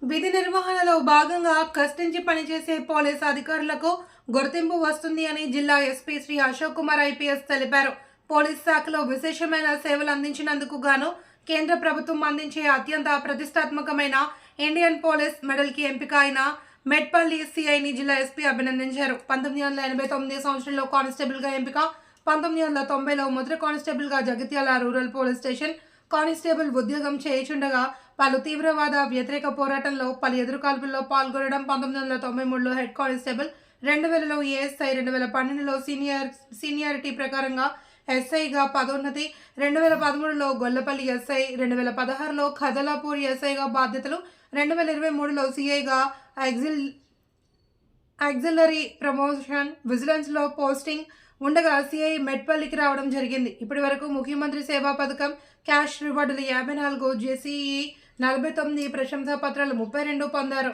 విధి నిర్వహణలో భాగంగా కష్టించి పనిచేసే పోలీసు అధికారులకు గుర్తింపు వస్తుంది అని జిల్లా ఎస్పీ శ్రీ అశోక్ కుమార్ ఐపీఎస్ తెలిపారు. పోలీస్ శాఖలో విశేషమైన సేవలు అందించినందుకు గాను కేంద్ర ప్రభుత్వం అందించే అత్యంత ప్రతిష్టాత్మకమైన ఇండియన్ పోలీస్ మెడల్కి ఎంపిక అయిన మెట్పల్లి సిఐని జిల్లా ఎస్పీ అభినందించారు. 1989 సంవత్సరంలో కానిస్టేబుల్గా ఎంపిక, 1990లో మొదటి కానిస్టేబుల్గా Jagtial rural police station constable ఉద్యోగం చేయుచుండగా పలు తీవ్రవాద వ్యతిరేక పోరాటంలో పలు ఎదురుకాల్పుల్లో పాల్గొనడం, 1993లో హెడ్ కానిస్టేబుల్, 2000లో ఏఎస్ఐ, 2012లో సీనియారిటీ ప్రకారంగా ఎస్ఐగా పదోన్నతి, 2013లో గొల్లపల్లి ఎస్ఐ, 2016లో ఖదలాపూర్ ఎస్ఐగా బాధ్యతలు, 2023లో సిఐగా ఆక్సిలరీ ప్రమోషన్, విజిలెన్స్లో పోస్టింగ్ ఉండగా సిఐ మెట్పల్లికి రావడం జరిగింది. ఇప్పటి వరకు ముఖ్యమంత్రి సేవా పథకం, క్యాష్ రివార్డులు 54, జేసీఈ 49, ప్రశంసా పత్రాలు 32 పొందారు.